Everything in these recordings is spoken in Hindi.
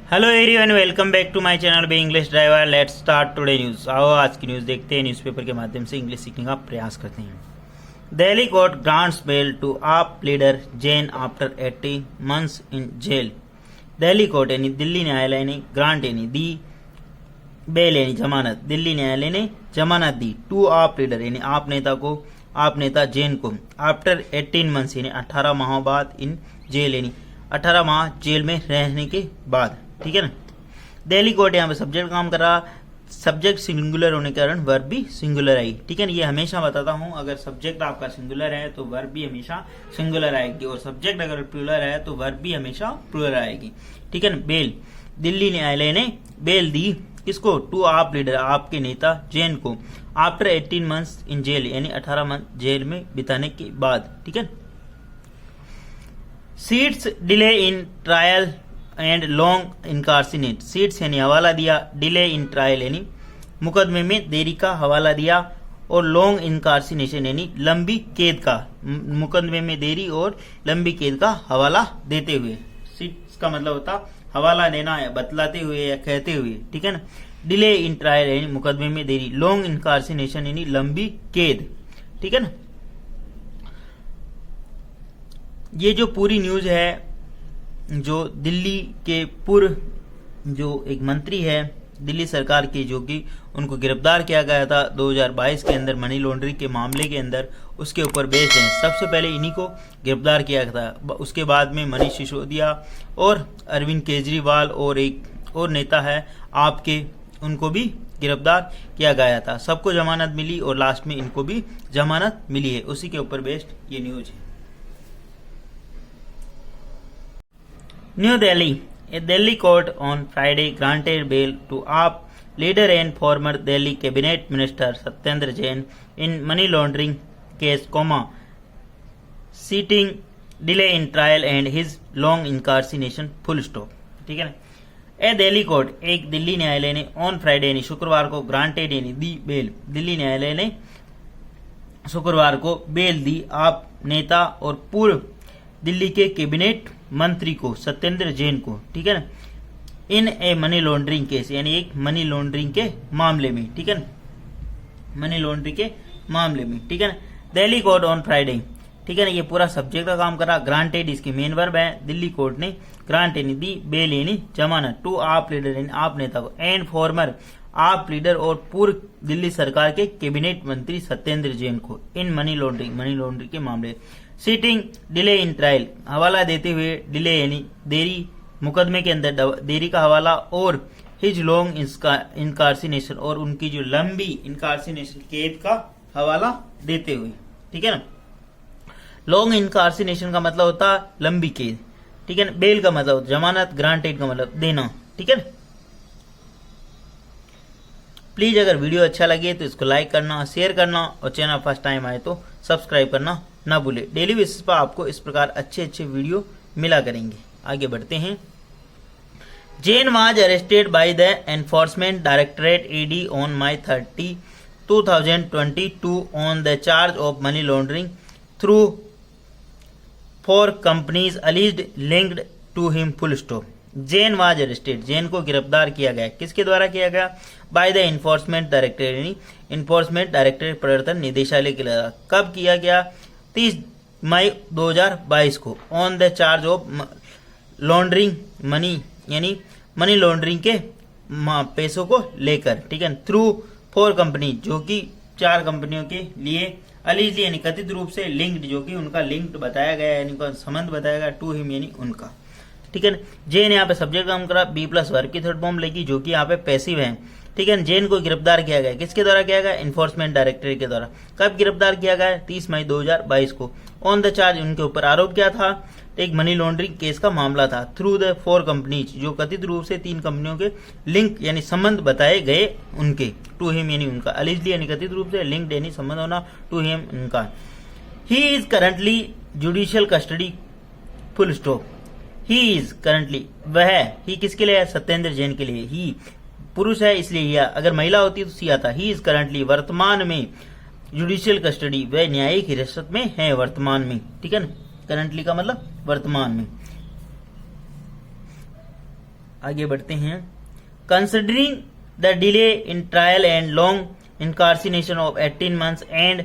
Hello everyone, welcome back to my channel B English driver. Let's start today news. आओ आज की न्यूज़ देखते हैं। न्यूज़पेपर के माध्यम से इंग्लिश सीखने का प्रयास करते हैं। Delhi court grants bail to AAP leader Jain after 80 months in jail. Delhi court यानी दिल्ली न्यायालय ने ग्रांट यानी दी, बेल यानी जमानत, दिल्ली न्यायालय ने जमानत दी टू आप लीडर यानी आप नेता को, आप नेता जैन को आफ्टर 18 मंथ्स यानी 18 माह बाद इन जेल यानी 18 माह जेल में रहने के बाद। ठीक है ना। दिल्ली कोर्ट यहाँ पे सब्जेक्ट काम कर रहा, सब्जेक्ट सिंगुलर होने के कारण वर्ब भी सिंगुलर आई। ठीक है ना। ये हमेशा बताता हूँ, अगर सब्जेक्ट आपका सिंगुलर है तो वर्ब भी हमेशा सिंगुलर आएगी, और सब्जेक्ट अगर प्लूरल है तो वर्ब भी हमेशा प्लूरल आएगी। ठीक है ना। बेल, दिल्ली न्यायालय ने बेल दी किसको? टू आप लीडर, आपके नेता जैन को आफ्टर 18 मंथ्स इन जेल यानी 18 मंथ जेल में बिताने के बाद। ठीक है। Cites delay in trial and long incarcerate, cites यानी हवाला दिया, डिले इन ट्रायल यानी मुकदमे में देरी का हवाला दिया, और लॉन्ग इनकार्सिनेशन यानी लंबी कैद का, मुकदमे में देरी और लंबी कैद का हवाला देते हुए। सीट्स का मतलब होता हवाला देना है, बतलाते हुए या कहते हुए। ठीक है ना। डिले इन ट्रायल यानी मुकदमे में देरी, लॉन्ग इनकार्सिनेशन यानी लंबी कैद। ठीक है ना। ये जो पूरी न्यूज है, जो दिल्ली के पूर्व जो एक मंत्री है दिल्ली सरकार के, जो कि उनको गिरफ्तार किया गया था 2022 के अंदर मनी लॉन्ड्रिंग के मामले के अंदर, उसके ऊपर बेस्ड है। सबसे पहले इन्हीं को गिरफ्तार किया था, उसके बाद में मनीष सिसोदिया और अरविंद केजरीवाल और एक और नेता है आपके, उनको भी गिरफ्तार किया गया था। सबको जमानत मिली और लास्ट में इनको भी जमानत मिली है। उसी के ऊपर बेस्ड ये न्यूज है। New Delhi, a Delhi court on Friday granted bail to AAP leader and former Delhi cabinet minister Satyendra Jain in money laundering case, citing delay in trial and his long incarceration, full stop। ठीक है ना। ए दिल्ली कोर्ट, एक दिल्ली न्यायालय ने ऑन फ्राइडे यानी शुक्रवार को ग्रांटेड यानी दी बेल, दिल्ली न्यायालय ने शुक्रवार को बेल दी आप नेता और पूर्व दिल्ली के कैबिनेट मंत्री को, सत्येंद्र जैन को। ठीक है ना। इन ए मनी लॉन्ड्रिंग केस यानी एक मनी लॉन्ड्रिंग के मामले में। ठीक है ना। मनी लॉन्ड्रिंग के मामले में। ठीक है ना। Delhi court on Friday. ठीक है ना। ये पूरा सब्जेक्ट का काम करा। ग्रांटेड इसकी मेन वर्ब है। दिल्ली कोर्ट ने ग्रांट यानी दी, बेल यानी जमानत, टू आप लीडर यानी आप नेता को, एंड फॉर्मर आप लीडर और पूर्व दिल्ली सरकार के कैबिनेट मंत्री सत्येंद्र जैन को इन मनी लॉन्ड्रिंग के मामले, सीटिंग डिले इन ट्रायल हवाला देते हुए, डिले यानी देरी, मुकदमे के अंदर देरी का हवाला, और हिज लॉन्ग इनकार्सिनेशन और उनकी जो लंबी इनकार्सिनेशन कैद का हवाला देते हुए। ठीक है ना। लॉन्ग इनकार्सिनेशन का मतलब होता लंबी कैद। ठीक है ना। बेल का मतलब जमानत, ग्रांटेड का मतलब देना। ठीक है ना। प्लीज अगर वीडियो अच्छा लगे तो इसको लाइक करना, शेयर करना, और चैनल फर्स्ट टाइम आए तो सब्सक्राइब करना ना भूले। डेली बेसिस पर आपको इस प्रकार अच्छे वीडियो मिला करेंगे। आगे बढ़ते हैं। Jain was arrested by the enforcement directorate ED on May 30, 2022 on the charge of money laundering through 4 companies alleged linked to him, full stop. Jain was arrested, Jain को गिरफ्तार किया गया, किसके द्वारा किया गया? बाय द इन्फोर्समेंट डायरेक्टरेट यानी इन्फोर्समेंट डायरेक्टरेट प्रवर्तन निदेशालय के द्वारा। कब किया गया? 30 मई 2022 को, on the charge of laundering money यानी मनी लॉन्ड्रिंग के पैसों को लेकर। ठीक है। थ्रू 4 कंपनी, जो कि 4 कंपनियों के लिए, अलीजली यानी कथित रूप से, लिंक्ड जो कि उनका लिंक्ड बताया गया यानी उनका संबंध बताया गया, टू हिम यानी उनका। ठीक है। जैन यहाँ पे सब्जेक्ट काम करा, बी प्लस वर्ब की थर्ड फॉर्म लेगी, जो कि यहाँ पे पैसिव है। ठीक है। जैन को गिरफ्तार किया गया, किसके द्वारा किया गया? इन्फोर्समेंट डायरेक्टरेट के द्वारा। कब गिरफ्तार किया गया? 30 मई 2022 को। ऑन द चार्ज, उनके ऊपर आरोप क्या था? एक मनी लॉन्ड्रिंग केस का मामला था। थ्रू द 4 कंपनीज, जो कथित रूप से 3 कंपनियों के लिंक यानी संबंध बताए गए उनके, टू हिम यानी उनका, अलिजली यानी कथित रूप से, लिंक्ड यानी संबंध होना, टू हिम उनका। He is currently judicial custody, full stop. He is currently, वह, ही किसके लिए है? सत्येंद्र जैन के लिए। ही पुरुष है इसलिए ही, अगर महिला होती तो सी आता। ही इज करंटली, वर्तमान में, जुडिशियल कस्टडी, वह न्यायिक हिरासत में है वर्तमान में। ठीक है ना। करंटली का मतलब वर्तमान में। आगे बढ़ते हैं। Considering the delay in trial and long incarceration of 18 months and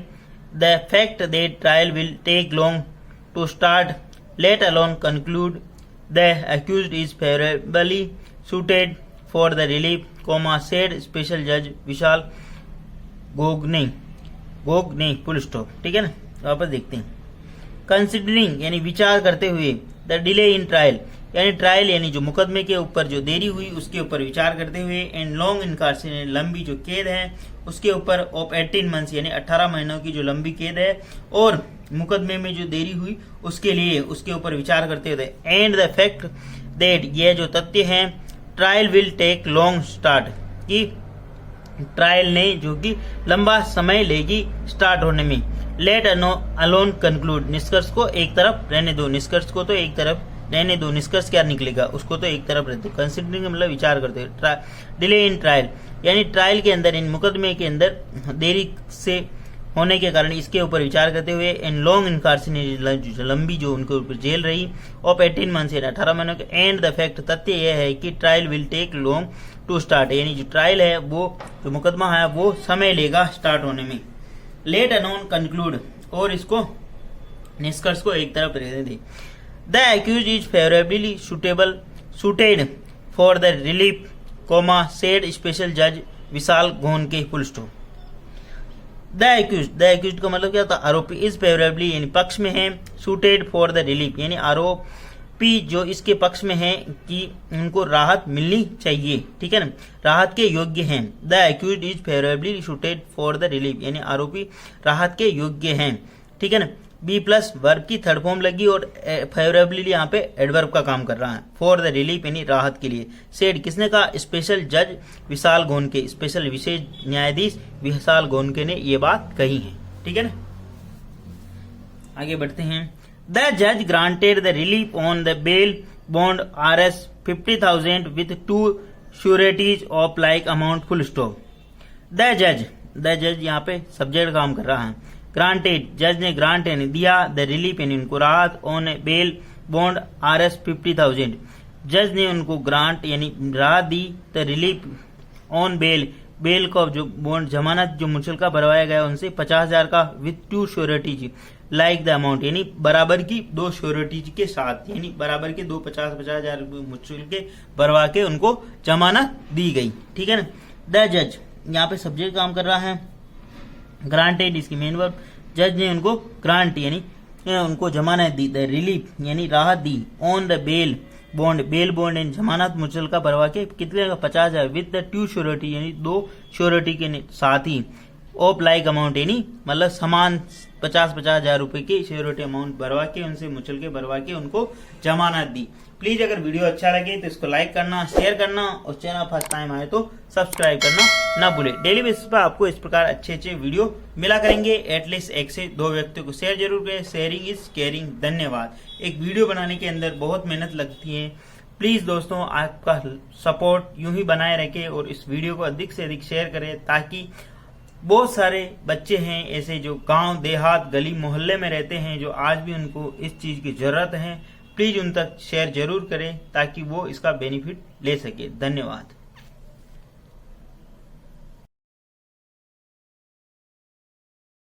the fact that trial will take long to start, let alone conclude the accused is favourably suited for the relief, said special judge Vishal Gogne full stop. ठीक है ना, वापस देखते हैं। कंसिडरिंग यानी विचार करते हुए, द डिले इन ट्रायल यानी ट्रायल यानी जो मुकदमे के ऊपर जो देरी हुई उसके ऊपर विचार करते हुए, एंड लॉन्ग इनकार्सिनेशन लंबी जो कैद है उसके ऊपर, ऑफ 18 months यानी 18 महीनों की जो लंबी कैद है और मुकदमे में जो देरी हुई उसके लिए उसके ऊपर विचार करते हुए, एंड द फैक्ट दैट ये जो तथ्य है, trial will take long start की ट्रायल ने जो कि लंबा समय लेगी स्टार्ट होने में, लेट अलोन कंक्लूड निष्कर्ष को एक तरफ रहने दो, निष्कर्ष को तो एक तरफ रहने दो, निष्कर्ष क्या निकलेगा उसको तो एक तरफ रहते। कंसिडरिंग मतलब विचार करते हुए, डिले इन ट्रायल यानी ट्रायल के अंदर इन मुकदमे के अंदर देरी से होने के कारण इसके ऊपर विचार करते हुए, एंड लॉन्ग इनकार्सिनेशन लंबी जो उनके ऊपर जेल रही, ऑफ 18 months यानी 18 महीनों के, एंड द फैक्ट तथ्य यह है कि trial will take long to start यानी जो ट्रायल है वो जो मुकदमा है वो समय लेगा स्टार्ट होने में, लेट अनोन कंक्लूड और इसको निष्कर्ष को एक तरफ रहने दे, the accused is favourably suited for the relief, said special जज Vishal Ghonke full stop. The accused का मतलब क्या था, आरोपी, इज फेवरेबली यानी पक्ष में है, suited फॉर द रिलीफ यानी आरोपी जो इसके पक्ष में है कि उनको राहत मिलनी चाहिए। ठीक है ना, राहत के योग्य हैं। The accused is favourably suited for the relief यानी आरोपी राहत के योग्य हैं। ठीक है ना, बी प्लस वर्ब की थर्ड फॉर्म लगी और फेवरेबली यहाँ पे एडवर्ब का काम कर रहा है, फॉर द रिलीफ यानी राहत के लिए। सेड किसने कहा, स्पेशल जज विशाल घोनके, स्पेशल विशेष न्यायाधीश विशाल घोनके ने ये बात कही है। ठीक है ना, आगे बढ़ते हैं। द जज granted the relief on the bail bond RS 50,000 with 2 sureties of like amount full stop. The जज यहाँ पे सब्जेक्ट काम कर रहा है। ग्रांटेड जज ने ग्रांट यानी दिया, द रिलीफ यानी उनको राहत, ऑन बेल बॉन्ड RS 50,000 जज ने उनको ग्रांट यानी राहत दी, द रिलीफ ऑन बेल को जो बॉन्ड जमानत जो मुचलका भरवाया गया उनसे 50,000 का, with 2 sureties like the amount यानी बराबर की 2 श्योरिटीज के साथ, यानी बराबर के 50,000 मुचलके भरवा के उनको जमानत दी गई। ठीक है ना, द जज यहाँ पे सब्जेक्ट काम कर रहा है। ग्रांटेड इसकी मेन वर्ब, जज ने उनको ग्रांट यानी उनको जमानत दी, द रिलीफ यानी राहत दी, ऑन द बेल बॉन्ड यानी जमानत मुचलका भरवा के कितने का 50,000, विद द 2 श्योरिटी यानी 2 श्योरिटी के साथ ही, ऑफ लाइक अमाउंट यानी मतलब समान 50,000 रुपए की श्योरिटी अमाउंट भरवा के उनसे मुचलके भरवा के उनको जमानत दी। प्लीज अगर वीडियो अच्छा लगे तो इसको लाइक करना, शेयर करना और चैनल फर्स्ट टाइम आए तो सब्सक्राइब करना ना भूले। डेली बेसिस पर आपको इस प्रकार अच्छे वीडियो मिला करेंगे। एटलीस्ट 1 से 2 व्यक्तियों को शेयर जरूर करें। Sharing is caring. धन्यवाद। एक वीडियो बनाने के अंदर बहुत मेहनत लगती है। प्लीज दोस्तों आपका सपोर्ट यूं ही बनाए रखें और इस वीडियो को अधिक से अधिक शेयर करें, ताकि बहुत सारे बच्चे हैं ऐसे जो गांव देहात गली मोहल्ले में रहते हैं जो आज भी उनको इस चीज की जरूरत है। प्लीज उन तक शेयर जरूर करें ताकि वो इसका बेनिफिट ले सके। धन्यवाद।